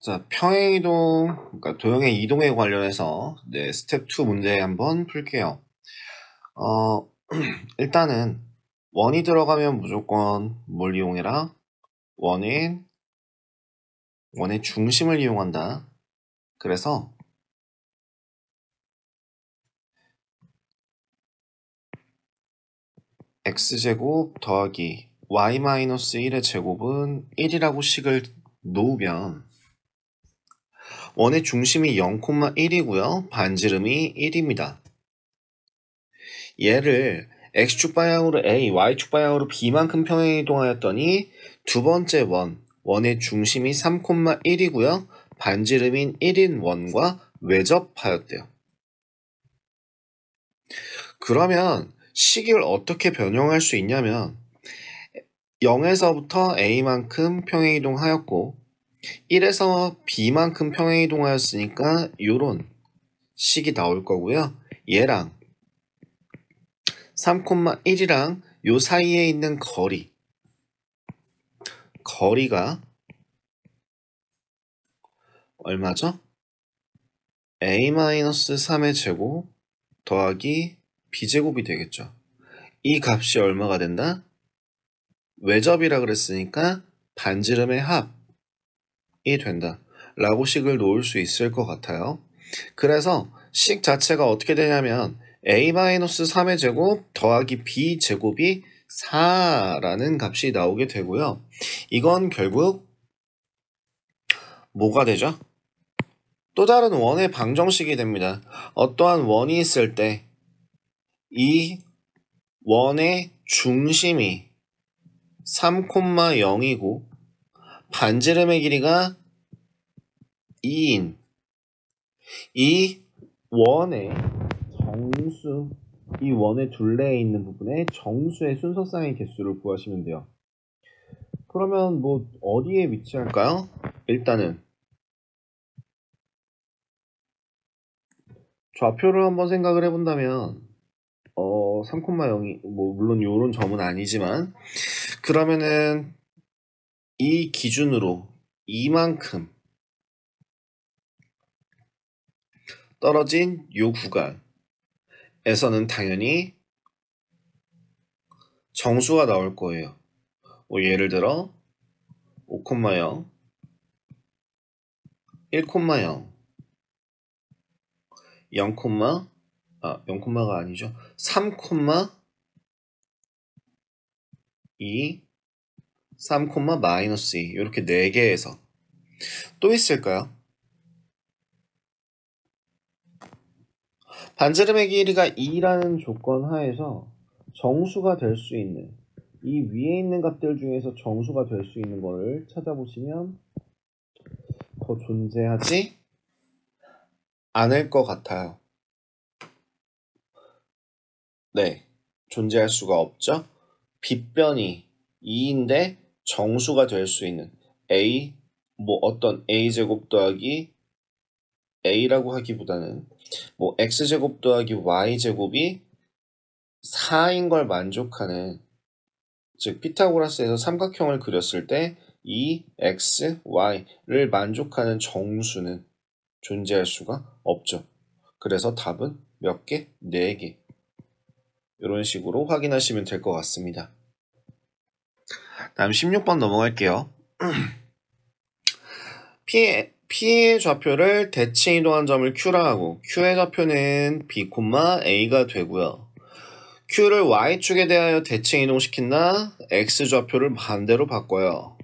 자, 평행이동, 그러니까 도형의 이동에 관련해서 스텝 2 문제 한번 풀게요. 일단은 원이 들어가면 무조건 뭘 이용해라? 원의 중심을 이용한다. 그래서 x제곱 더하기 y-1의 제곱은 1이라고 식을 놓으면 원의 중심이 0,1이고요. 반지름이 1입니다. 얘를 x축 방향으로 a, y축 방향으로 b만큼 평행이동하였더니 두 번째 원의 중심이 3,1이고요. 반지름인 1인 원과 외접하였대요. 그러면 식을 어떻게 변형할 수 있냐면 0에서부터 a만큼 평행이동하였고 1에서 b만큼 평행이동하였으니까 요런 식이 나올 거고요. 얘랑 3,1이랑 요 사이에 있는 거리가 얼마죠? a-3의 제곱 더하기 b제곱이 되겠죠. 이 값이 얼마가 된다? 외접이라 그랬으니까 반지름의 합이 된다 라고 식을 놓을 수 있을 것 같아요. 그래서 식 자체가 어떻게 되냐면 a-3의 제곱 더하기 b제곱이 4라는 값이 나오게 되고요. 이건 결국 뭐가 되죠? 또 다른 원의 방정식이 됩니다. 어떠한 원이 있을 때 이 원의 중심이 3,0이고 반지름의 길이가 2인 이 원의 정수, 이 원의 둘레에 있는 부분에 정수의 순서쌍의 개수를 구하시면 돼요. 그러면 뭐 어디에 위치할까요? 일단은 좌표를 한번 생각을 해본다면 3,0이 뭐 물론 요런 점은 아니지만 그러면은 이 기준으로 이만큼 떨어진 요 구간에서는 당연히 정수가 나올 거예요. 뭐 예를 들어 5,0, 1,0, 0,가 아니죠. 3,2, 3,-2 이렇게 4개에서 또 있을까요? 반지름의 길이가 2라는 조건 하에서 정수가 될 수 있는 이 위에 있는 값들 중에서 정수가 될 수 있는 거를 찾아보시면 더 존재하지 않을 것 같아요. 네, 존재할 수가 없죠. 빗변이 2인데 정수가 될 수 있는 a, 뭐 어떤 a제곱 더하기 a라고 하기보다는 뭐 x제곱 더하기 y제곱이 4인 걸 만족하는, 즉 피타고라스에서 삼각형을 그렸을 때 이 x, y를 만족하는 정수는 존재할 수가 없죠. 그래서 답은 몇 개? 4개. 이런 식으로 확인하시면 될 것 같습니다. 다음 16번 넘어갈게요. P의 좌표를 대칭 이동한 점을 Q라 하고 Q의 좌표는 B, A가 되고요. Q를 Y축에 대하여 대칭 이동시킨다. X좌표를 반대로 바꿔요.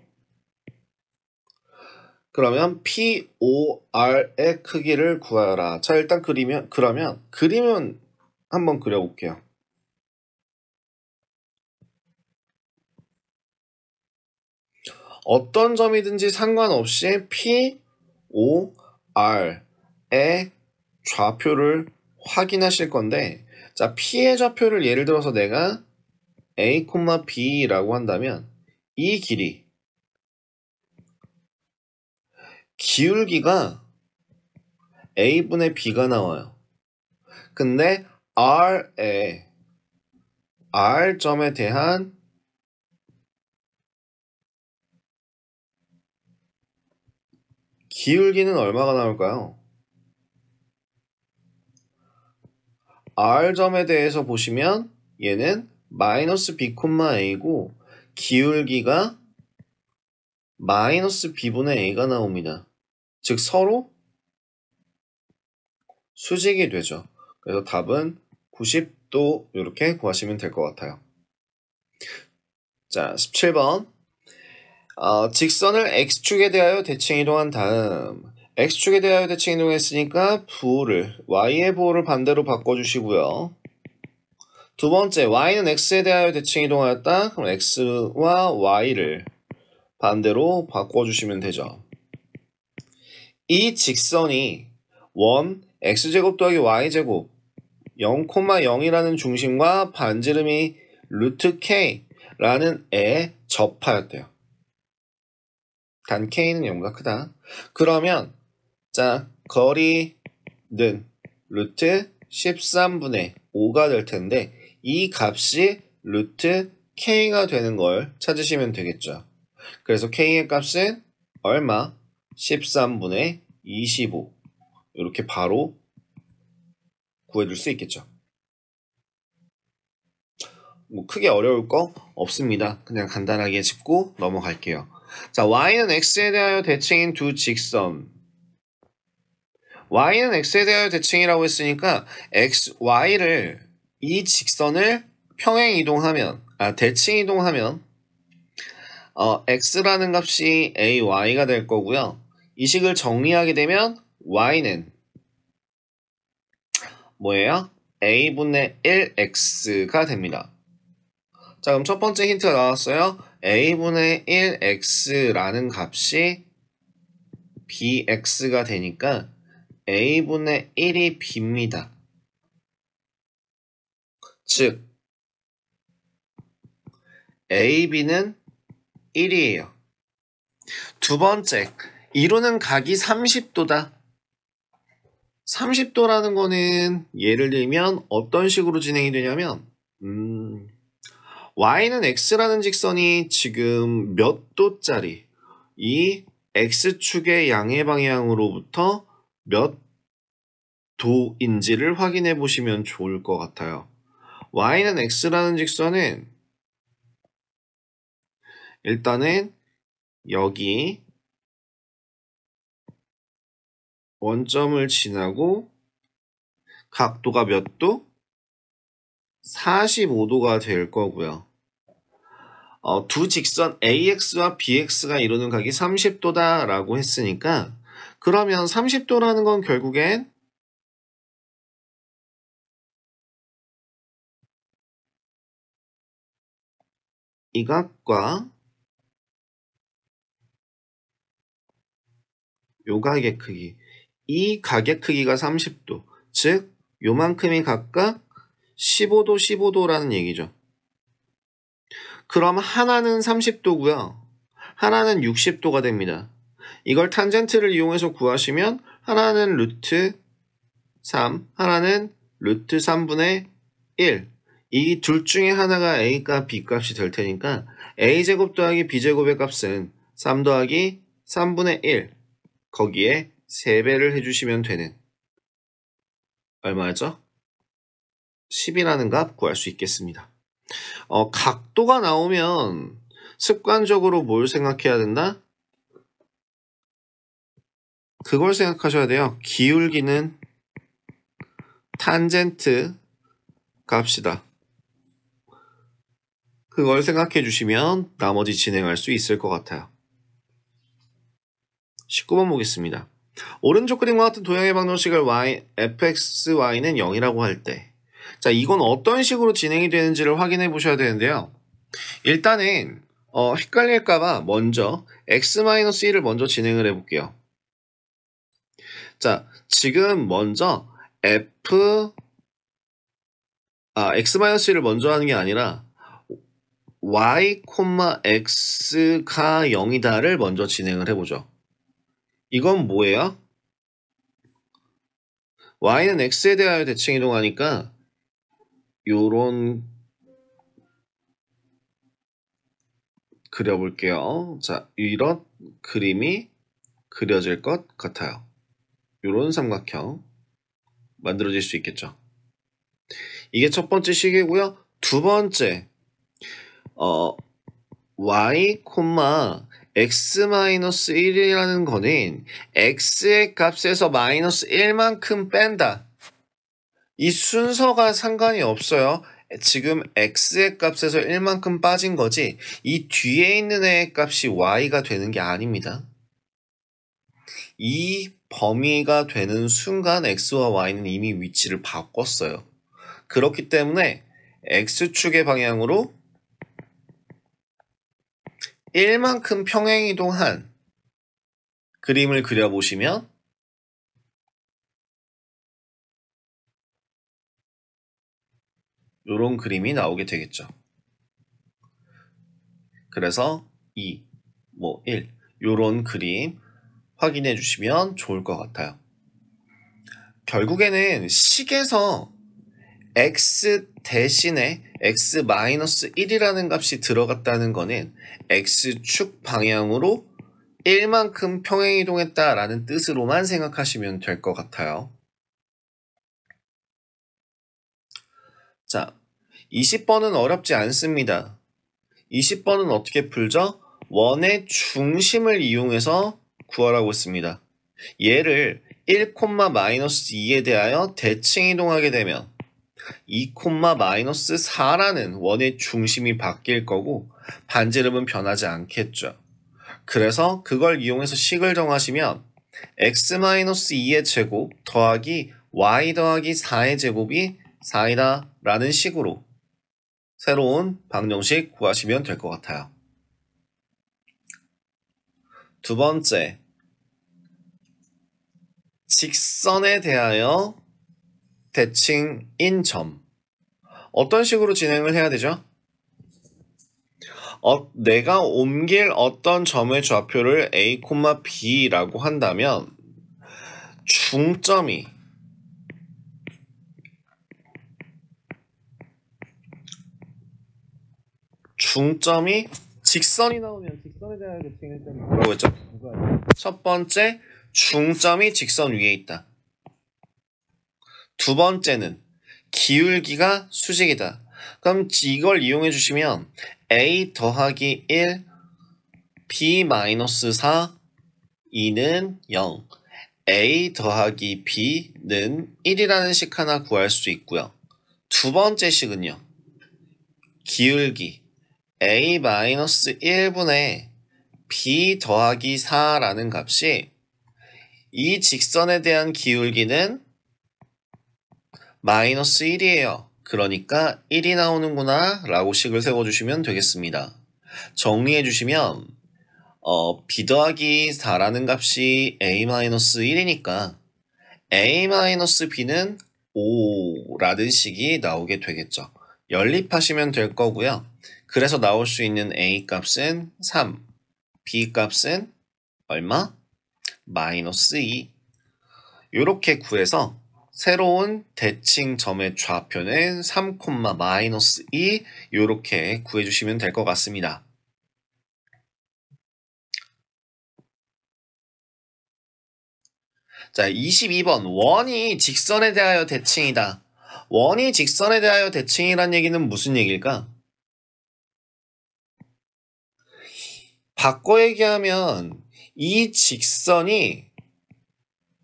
그러면 POR의 크기를 구하여라. 자, 일단 그러면 그림은 한번 그려볼게요. 어떤 점이든지 상관없이 POR의 좌표를 확인하실 건데, 자, P의 좌표를 예를 들어서 내가 A, B라고 한다면 이 길이 기울기가 A분의 B가 나와요. 근데 R점에 대한 기울기는 얼마가 나올까요? R점에 대해서 보시면 얘는 마이너스 B, A고 기울기가 마이너스 B분의 A가 나옵니다. 즉 서로 수직이 되죠. 그래서 답은 90도 이렇게 구하시면 될 것 같아요. 자, 17번. 직선을 X축에 대하여 대칭 이동한 다음 X축에 대하여 대칭 이동했으니까 부호를 Y의 부호를 반대로 바꿔주시고요. 두 번째, Y는 X에 대하여 대칭 이동하였다. 그럼 X와 Y를 반대로 바꿔주시면 되죠. 이 직선이 원 X제곱 더하기 Y제곱 0,0이라는 중심과 반지름이 루트 K라는 에 접하였대요. 단 K는 0보다 크다. 그러면 자 거리는 루트 13분의 5가 될 텐데 이 값이 루트 K가 되는 걸 찾으시면 되겠죠. 그래서 K의 값은 얼마? 13분의 25 이렇게 바로 구해줄 수 있겠죠. 뭐 크게 어려울 거 없습니다. 그냥 간단하게 짚고 넘어갈게요. 자, Y는 X에 대하여 대칭인 두 직선. Y는 X에 대하여 대칭이라고 했으니까 Y를 이 직선을 평행 이동하면 대칭 이동하면 X라는 값이 AY가 될 거고요. 이 식을 정리하게 되면 Y는 뭐예요? A분의 1X가 됩니다. 자, 그럼 첫 번째 힌트가 나왔어요. A분의 1X라는 값이 BX가 되니까 A분의 1이 B입니다. 즉, AB는 1이에요. 두 번째, 이루는 각이 30도다. 30도라는 거는 예를 들면 어떤 식으로 진행이 되냐면 Y는 X라는 직선이 지금 몇 도짜리 이 X축의 양의 방향으로부터 몇 도인지를 확인해 보시면 좋을 것 같아요. Y는 X라는 직선은 일단은 여기 원점을 지나고 각도가 몇 도? 45도가 될 거고요. 두 직선 AX와 BX가 이루는 각이 30도다 라고 했으니까 그러면 30도라는 건 결국엔 이 각과 요 각의 크기, 이 각의 크기가 30도, 즉 요만큼이 각각 15도, 15도라는 얘기죠. 그럼 하나는 30도고요. 하나는 60도가 됩니다. 이걸 탄젠트를 이용해서 구하시면 하나는 루트 3, 하나는 루트 3분의 1. 이 둘 중에 하나가 A값, B값이 될 테니까 A제곱 더하기 B제곱의 값은 3 더하기 3분의 1. 거기에 3배를 해주시면 되는 얼마죠? 10이라는 값 구할 수 있겠습니다. 각도가 나오면 습관적으로 뭘 생각해야 된다? 그걸 생각하셔야 돼요. 기울기는 탄젠트 값이다. 그걸 생각해 주시면 나머지 진행할 수 있을 것 같아요. 19번 보겠습니다. 오른쪽 그림과 같은 도형의 방정식을 fxy는 0이라고 할 때, 자, 이건 어떤 식으로 진행이 되는지를 확인해 보셔야 되는데요. 일단은 헷갈릴까봐 먼저 x-1을 먼저 진행을 해볼게요. 자, 지금 먼저 x-1을 먼저 하는 게 아니라 y, x가 0이다를 먼저 진행을 해보죠. 이건 뭐예요? y는 x에 대하여 대칭 이동하니까 요런 그려볼게요. 자, 이런 그림이 그려질 것 같아요. 이런 삼각형 만들어질 수 있겠죠. 이게 첫 번째 식이고요. 두 번째 y, x-1이라는 거는 x의 값에서 마이너스 1만큼 뺀다. 이 순서가 상관이 없어요. 지금 x의 값에서 1만큼 빠진 거지 이 뒤에 있는 애의 값이 y가 되는 게 아닙니다. 이 범위가 되는 순간 x와 y는 이미 위치를 바꿨어요. 그렇기 때문에 x축의 방향으로 1만큼 평행이동한 그림을 그려보시면 이런 그림이 나오게 되겠죠. 그래서 2, 1 이런 그림 확인해 주시면 좋을 것 같아요. 결국에는 식에서 x 대신에 x-1이라는 값이 들어갔다는 거는 x축 방향으로 1만큼 평행이동했다라는 뜻으로만 생각하시면 될 것 같아요. 자, 20번은 어렵지 않습니다. 20번은 어떻게 풀죠? 원의 중심을 이용해서 구하라고 했습니다. 얘를 1,-2에 대하여 대칭 이동하게 되면 2,-4라는 원의 중심이 바뀔 거고 반지름은 변하지 않겠죠. 그래서 그걸 이용해서 식을 정하시면 x-2의 제곱 더하기 y 더하기 4의 제곱이 4이다 라는 식으로 새로운 방정식 구하시면 될 것 같아요. 두 번째, 직선에 대하여 대칭인 점. 어떤 식으로 진행을 해야 되죠? 내가 옮길 어떤 점의 좌표를 a, b라고 한다면 중점이 직선이 나오면 직선에 대하여 대칭일 때는 뭐라고 했죠? 첫 번째, 중점이 직선 위에 있다. 두 번째는 기울기가 수직이다. 그럼 이걸 이용해 주시면 a 더하기 1, b-4, 2는 0, a 더하기 b는 1이라는 식 하나 구할 수 있고요. 두 번째 식은요. 기울기 a-1분의 b 더하기 4라는 값이 이 직선에 대한 기울기는 마이너스 1이에요. 그러니까 1이 나오는구나 라고 식을 세워주시면 되겠습니다. 정리해주시면 b 더하기 4라는 값이 a-1이니까 a-b는 5라는 식이 나오게 되겠죠. 연립하시면 될 거고요. 그래서 나올 수 있는 a 값은 3, b 값은 얼마? 마이너스 2. 이렇게 구해서 새로운 대칭 점의 좌표는 3,-2 이렇게 구해주시면 될 것 같습니다. 자, 22번 원이 직선에 대하여 대칭이다. 원이 직선에 대하여 대칭이란 얘기는 무슨 얘기일까? 바꿔 얘기하면 이 직선이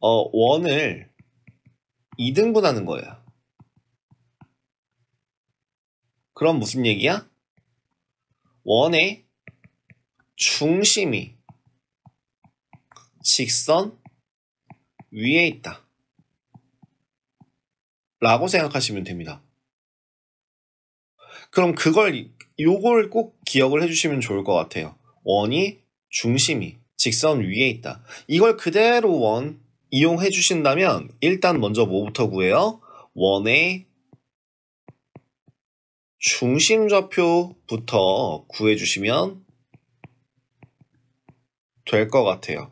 원을 2등분하는 거예요. 그럼 무슨 얘기야? 원의 중심이 직선 위에 있다 라고 생각하시면 됩니다. 그럼 요걸 꼭 기억을 해주시면 좋을 것 같아요. 원이 중심이 직선 위에 있다. 이걸 그대로 원 이용해 주신다면 일단 먼저 뭐부터 구해요? 원의 중심 좌표부터 구해 주시면 될 것 같아요.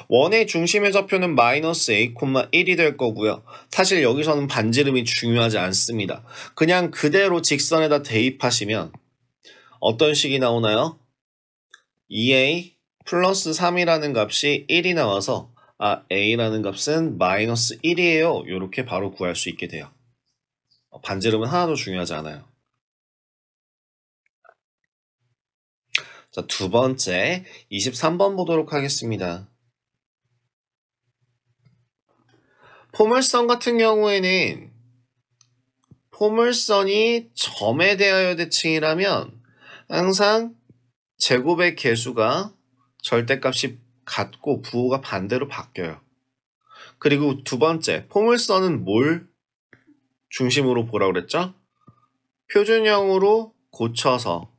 원의 중심의 좌표는 마이너스 a,1이 될 거고요. 사실 여기서는 반지름이 중요하지 않습니다. 그냥 그대로 직선에다 대입하시면 어떤 식이 나오나요? 2a 플러스 3이라는 값이 1이 나와서 a라는 값은 마이너스 1이에요. 이렇게 바로 구할 수 있게 돼요. 반지름은 하나도 중요하지 않아요. 자, 두 번째 23번 보도록 하겠습니다. 포물선 같은 경우에는 포물선이 점에 대하여 대칭이라면 항상 제곱의 개수가 절대값이 같고 부호가 반대로 바뀌어요. 그리고 두 번째, 포물선은 뭘 중심으로 보라고 그랬죠? 표준형으로 고쳐서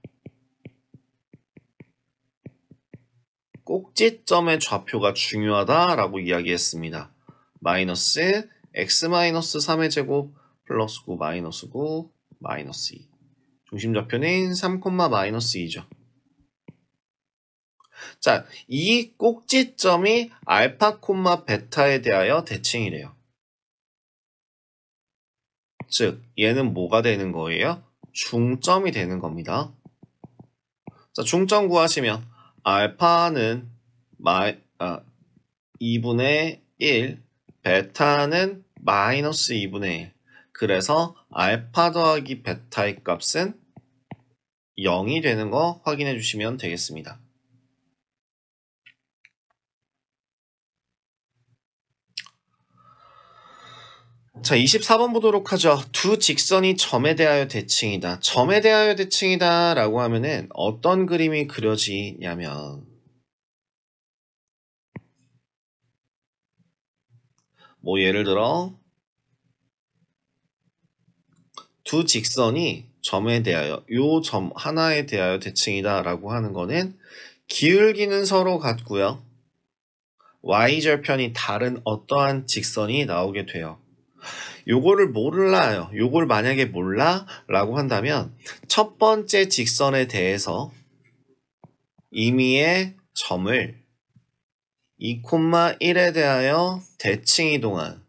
꼭지점의 좌표가 중요하다라고 이야기했습니다. 마이너스 x-3의 제곱 플러스 9 마이너스 9 마이너스 2. 중심 좌표는 3, 마이너스 2죠. 자, 이 꼭지점이 알파, 베타에 대하여 대칭이래요. 즉, 얘는 뭐가 되는 거예요? 중점이 되는 겁니다. 자, 중점 구하시면 알파는 2분의 1, 베타는 마이너스 2분의 1. 그래서 알파 더하기 베타의 값은 0이 되는 거 확인해 주시면 되겠습니다. 자, 24번 보도록 하죠. 두 직선이 점에 대하여 대칭이다. 점에 대하여 대칭이다 라고 하면은 어떤 그림이 그려지냐면 뭐 예를 들어 두 직선이 점에 대하여 요 점 하나에 대하여 대칭이다 라고 하는 거는 기울기는 서로 같고요. y절편이 다른 어떠한 직선이 나오게 돼요. 요거를 몰라요. 요걸 만약에 몰라 라고 한다면 첫 번째 직선에 대해서 임의의 점을 2,1에 대하여 대칭이동한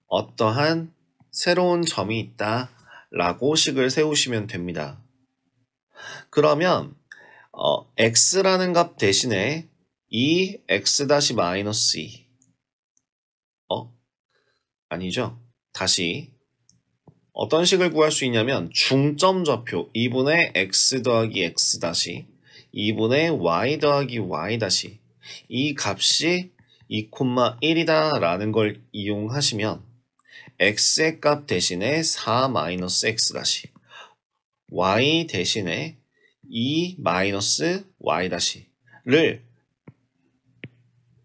어떠한 새로운 점이 있다 라고 식을 세우시면 됩니다. 그러면 x라는 값 대신에 이 x--2 아니죠. 다시 어떤 식을 구할 수 있냐면 중점 좌표 2분의 x 더하기 x 다시 2분의 y 더하기 y 다시 이 값이 2,1이다 라는 걸 이용하시면 x의 값 대신에 4 마이너스 x 다시 y 대신에 2 마이너스 y 다시를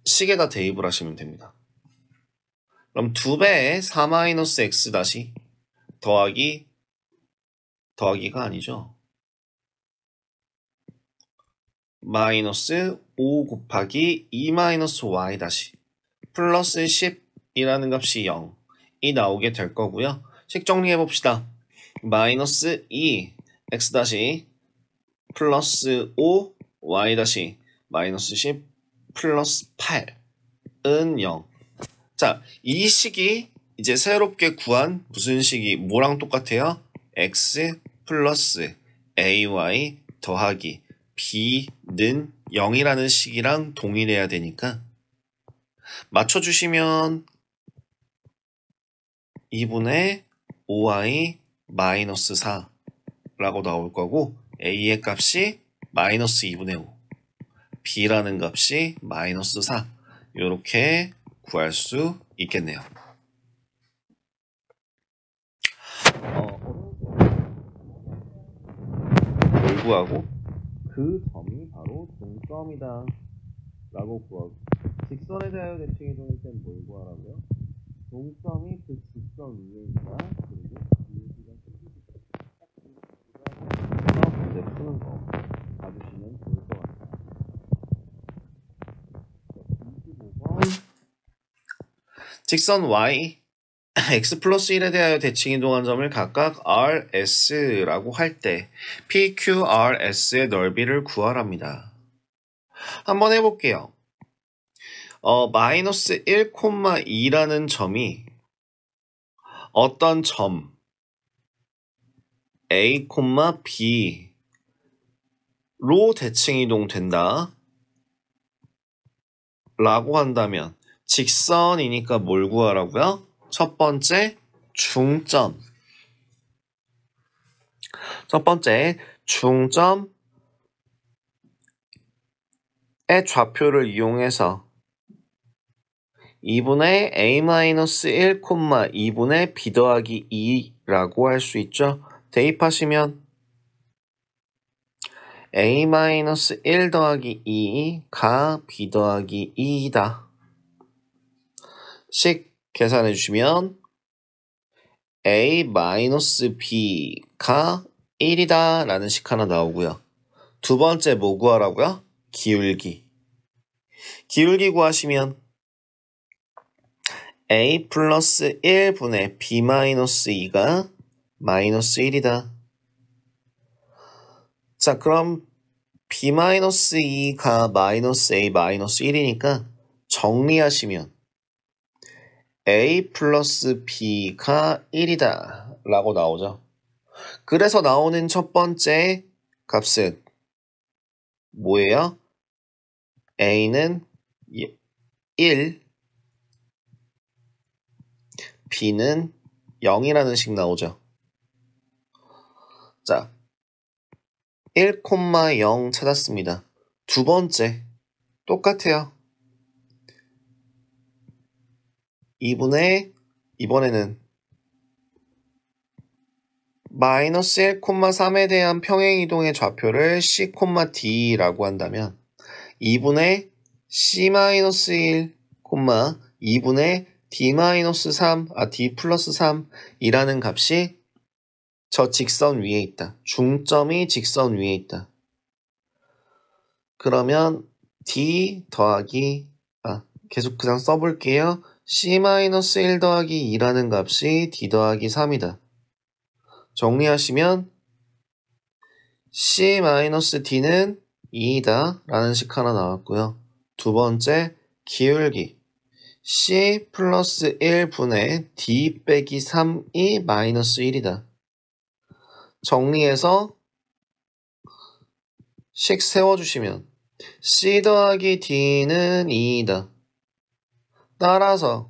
식에다 대입을 하시면 됩니다. 그럼 2배의 4 마이너스 x 다시 더하기가 아니죠. 마이너스 5 곱하기 2 마이너스 y 다시 플러스 10이라는 값이 0이 나오게 될 거고요. 식 정리해 봅시다. 마이너스 2 x 다시 플러스 5 y 다시 마이너스 10 플러스 8은 0. 자, 이 식이 이제 새롭게 구한 무슨 식이 뭐랑 똑같아요? x 플러스 ay 더하기 b는 0이라는 식이랑 동일해야 되니까 맞춰주시면 2분의 5y 마이너스 4라고 나올 거고 a의 값이 마이너스 2분의 5 b라는 값이 마이너스 4 이렇게 구할 수 있겠네요. 뭘 구하고? 그 점이 바로 중점이다 라고 구하고 직선에 대하여 대칭이동일 땐 뭘 구하라고요? 중점이 그 직선 위에 있다. 그리고 기울기가 딱 문제 푸는 거 봐주시면 좋을 것 같아요. 25번 직선 y x 플러스 1에 대하여 대칭이동한 점을 각각 rs라고 할 때 PQRS의 넓이를 구하랍니다. 한번 해볼게요. 마이너스 1,2라는 점이 어떤 점 A, B로 대칭이동 된다. 라고 한다면 직선이니까 뭘 구하라고요? 첫 번째 중점. 첫 번째 중점의 좌표를 이용해서 2분의 a-1, 2분의 b 더하기 2라고 할 수 있죠. 대입하시면 a-1 더하기 2가 b 더하기 2이다. 식 계산해 주시면 a-b가 1이다 라는 식 하나 나오고요. 두 번째 뭐 구하라고요? 기울기. 기울기 구하시면 a 플러스 1분의 b 마이너스 2가 마이너스 1이다. 자, 그럼 b 마이너스 2가 마이너스 a 마이너스 1이니까 정리하시면 a 플러스 b가 1이다 라고 나오죠. 그래서 나오는 첫 번째 값은 뭐예요? a는 1, b는 0이라는 식 나오죠. 자, 1,0 찾았습니다. 두 번째 똑같아요. 2분의 이번에는 마이너스 1,3에 대한 평행이동의 좌표를 c, d라고 한다면 2분의 c-1, 2분의 d 플러스 3이라는 값이 저 직선 위에 있다. 중점이 직선 위에 있다. 그러면 d 더하기 계속 그냥 써볼게요. c-1 더하기 2라는 값이 d 더하기 3이다. 정리하시면 c-d는 2이다 라는 식 하나 나왔고요. 두 번째 기울기 c 플러스 1분의 d 빼기 3이 마이너스 1이다. 정리해서 식 세워주시면 c 더하기 d는 2이다. 따라서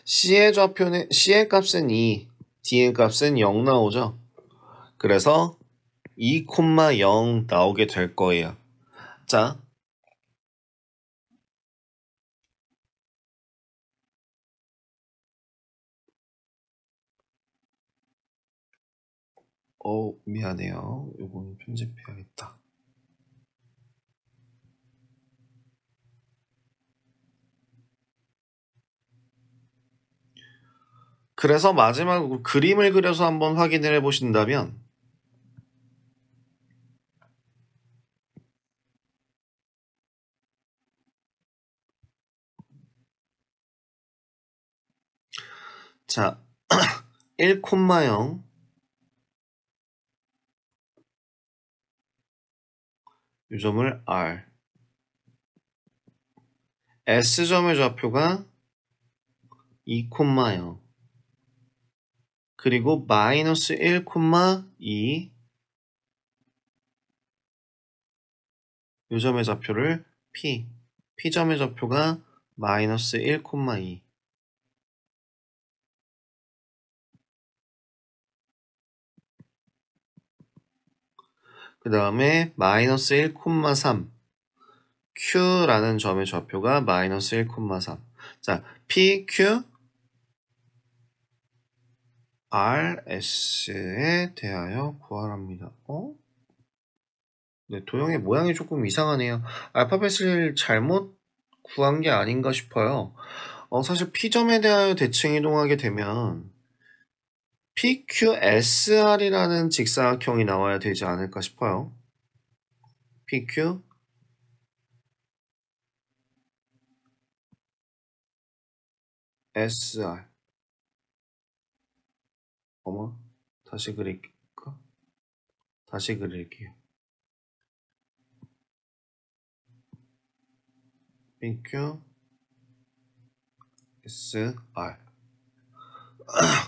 C의 값은 2, D의 값은 0 나오죠. 그래서 2,0 나오게 될 거예요. 자, 미안해요. 이건 편집해야겠다. 그래서 마지막으로 그림을 그려서 한번 확인을 해보신다면 자, 1,0 요점을 R S점의 좌표가 2,0 그리고 마이너스 1,2 요점의 좌표를 P점의 좌표가 마이너스 1,2 그 다음에 마이너스 1,3 Q라는 점의 좌표가 마이너스 1,3 자, PQ RS에 대하여 구하랍니다. 네, 도형의 모양이 조금 이상하네요. 알파벳을 잘못 구한 게 아닌가 싶어요. 사실 P점에 대하여 대칭 이동하게 되면 PQSR이라는 직사각형이 나와야 되지 않을까 싶어요. PQSR 다시 그릴까? 다시 그릴게요. PQSR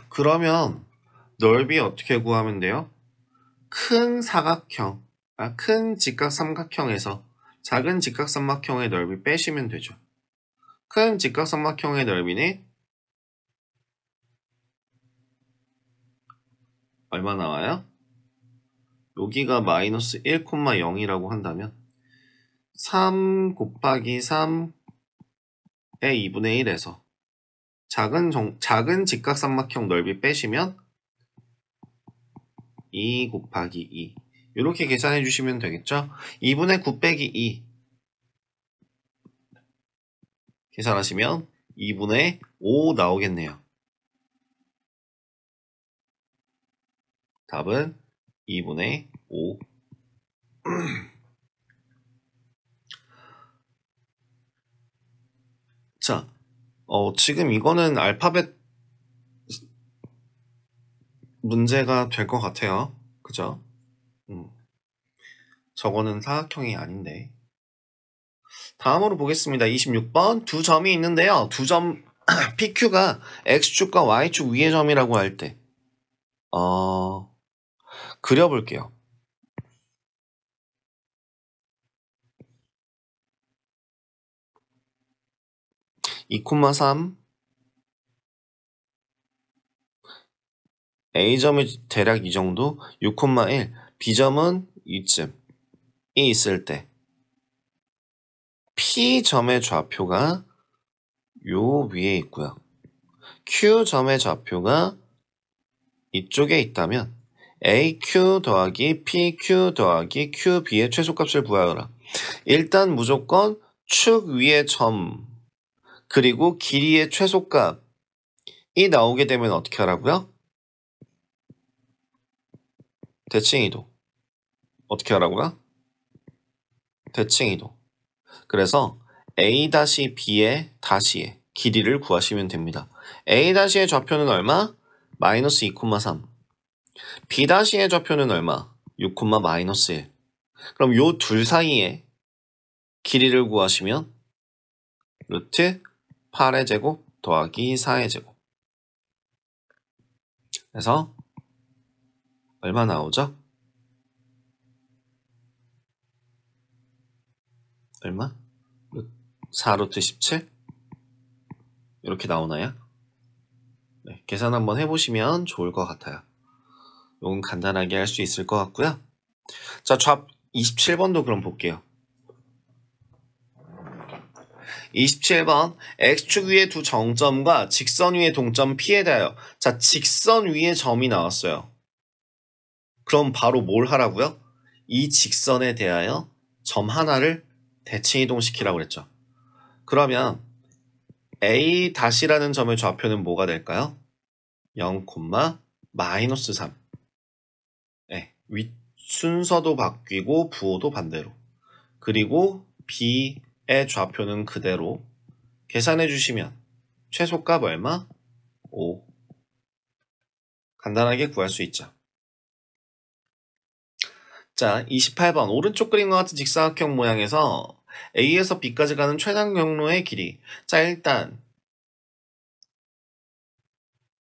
그러면 넓이 어떻게 구하면 돼요? 큰 사각형 큰 직각삼각형에서 작은 직각삼각형의 넓이 빼시면 되죠. 큰 직각삼각형의 넓이는 얼마 나와요? 여기가 마이너스 1,0이라고 한다면 3 곱하기 3의 2분의 1에서 작은 직각삼각형 넓이 빼시면 2 곱하기 2 이렇게 계산해 주시면 되겠죠? 2분의 9 빼기 2 계산하시면 2분의 5 나오겠네요. 답은 2분의 5. 자, 지금 이거는 알파벳 문제가 될 것 같아요. 그죠? 저거는 사각형이 아닌데. 다음으로 보겠습니다. 26번 두 점이 있는데요. 두 점 PQ가 X축과 Y축 위의 점이라고 할 때 그려볼게요. (2, 3) A점이 대략 이 정도, 6,1 B점은 이쯤이 있을 때 P점의 좌표가 요 위에 있고요. Q점의 좌표가 이쪽에 있다면 AQ 더하기 PQ 더하기 QB의 최소값을 구하라. 일단 무조건 축 위의 점 그리고 길이의 최소값이 나오게 되면 어떻게 하라고요? 대칭이도. 어떻게 하라고요? 대칭이도. 그래서 A-B의 다시의 길이를 구하시면 됩니다. A-의 좌표는 얼마? 마이너스 2,3. B-의 좌표는 얼마? 6, 마이너스 1. 그럼 요 둘 사이에 길이를 구하시면 루트 8의 제곱 더하기 4의 제곱. 그래서 얼마 나오죠? 얼마? 4루트 17? 이렇게 나오나요? 네, 계산 한번 해보시면 좋을 것 같아요. 이건 간단하게 할 수 있을 것 같고요. 자, 27번도 그럼 볼게요. 27번 X축 위의 두 정점과 직선 위의 동점 P에 대하여. 자, 직선 위에 점이 나왔어요. 그럼 바로 뭘 하라고요? 이 직선에 대하여 점 하나를 대칭 이동시키라고 그랬죠. 그러면 A-라는 점의 좌표는 뭐가 될까요? 0, 마이너스 3. 네, 윗 순서도 바뀌고 부호도 반대로. 그리고 B의 좌표는 그대로 계산해 주시면 최소값 얼마? 5. 간단하게 구할 수 있죠. 자, 28번 오른쪽 그림과 같은 직사각형 모양에서 A에서 B까지 가는 최단 경로의 길이. 자, 일단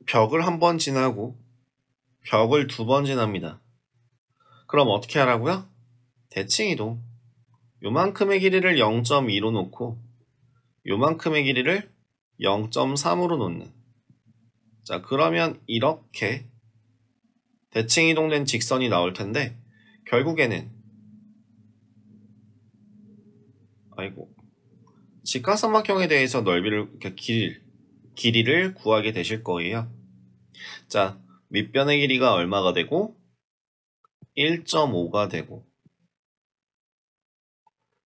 벽을 한 번 지나고 벽을 2번 지납니다. 그럼 어떻게 하라고요? 대칭 이동. 요만큼의 길이를 0.2로 놓고 요만큼의 길이를 0.3으로 놓는. 자, 그러면 이렇게 대칭 이동된 직선이 나올 텐데 결국에는 직각삼각형에 대해서 넓이를 길이를 구하게 되실 거예요. 자, 밑변의 길이가 얼마가 되고 1.5가 되고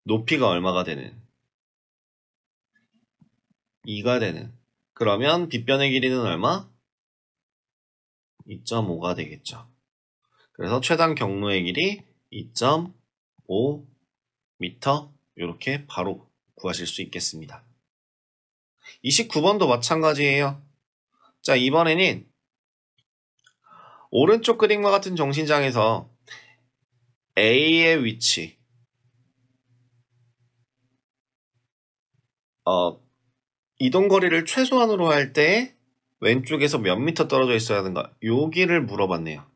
높이가 얼마가 되는 2가 되는. 그러면 빗변의 길이는 얼마? 2.5가 되겠죠. 그래서 최단 경로의 길이 2.5m 이렇게 바로 구하실 수 있겠습니다. 29번도 마찬가지예요. 자, 이번에는 오른쪽 그림과 같은 정신장에서 A의 위치 이동거리를 최소한으로 할 때 왼쪽에서 몇 미터 떨어져 있어야 하는가? 여기를 물어봤네요.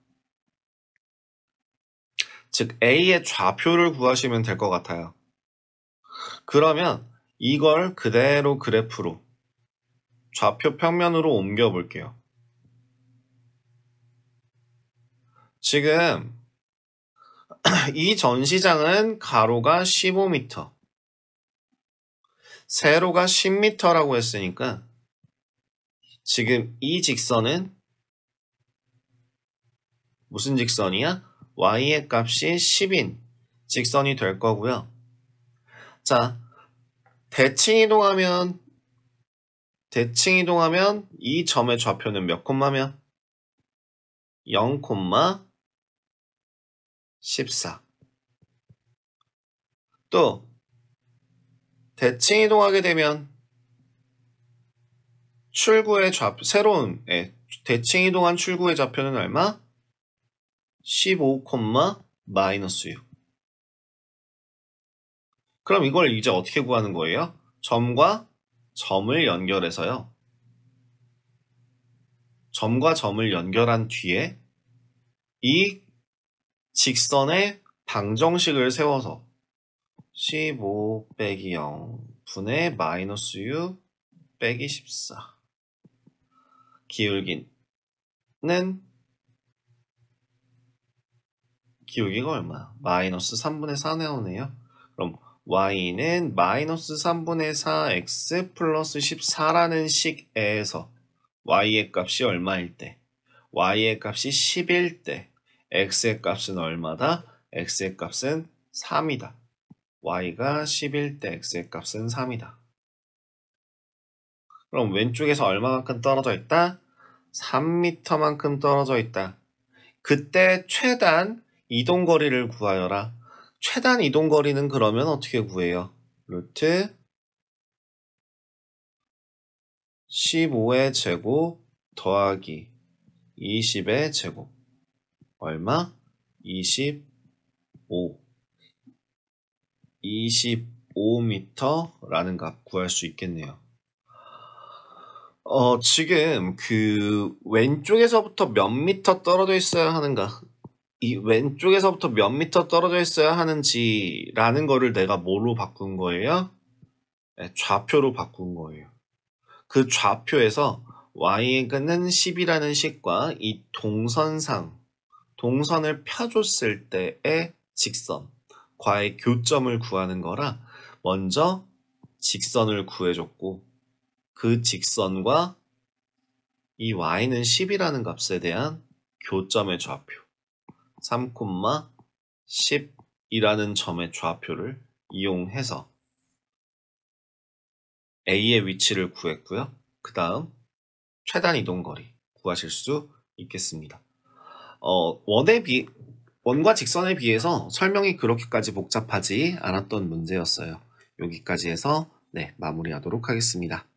즉 A의 좌표를 구하시면 될 것 같아요. 그러면 이걸 그대로 그래프로 좌표 평면으로 옮겨 볼게요. 지금 이 전시장은 가로가 15m, 세로가 10m라고 했으니까 지금 이 직선은 무슨 직선이야? y의 값이 10인 직선이 될 거고요. 자, 대칭 이동하면 이 점의 좌표는 몇 콤마면? 0,14. 또 대칭 이동하게 되면 출구의 좌표, 대칭 이동한 출구의 좌표는 얼마? 15, 마이너스 6. 그럼 이걸 이제 어떻게 구하는 거예요? 점과 점을 연결해서요. 점과 점을 연결한 뒤에 이 직선의 방정식을 세워서 15 빼기 0 분의 마이너스 6 빼기 14 기울기가 얼마야? 마이너스 3분의 4 나오네요. 그럼 y는 마이너스 3분의 4x 플러스 14라는 식에서 y의 값이 얼마일 때? y의 값이 10일 때 x의 값은 얼마다? x의 값은 3이다. y가 10일 때 x의 값은 3이다. 그럼 왼쪽에서 얼마만큼 떨어져 있다? 3m만큼 떨어져 있다. 그때 최단 이동거리를 구하여라. 최단 이동거리는 그러면 어떻게 구해요? 루트 15의 제곱 더하기 20의 제곱 얼마? 25 25m라는 값 구할 수 있겠네요. 지금 그 왼쪽에서부터 몇 미터 떨어져 있어야 하는가? 이 왼쪽에서부터 몇 미터 떨어져 있어야 하는지라는 거를 내가 뭐로 바꾼 거예요? 네, 좌표로 바꾼 거예요. 그 좌표에서 y는 10이라는 식과 이 동선을 펴줬을 때의 직선과의 교점을 구하는 거라 먼저 직선을 구해줬고 그 직선과 이 y는 10이라는 값에 대한 교점의 좌표 3,10이라는 점의 좌표를 이용해서 A의 위치를 구했고요. 그 다음 최단 이동거리 구하실 수 있겠습니다. 원과 직선에 비해서 설명이 그렇게까지 복잡하지 않았던 문제였어요. 여기까지 해서 마무리하도록 하겠습니다.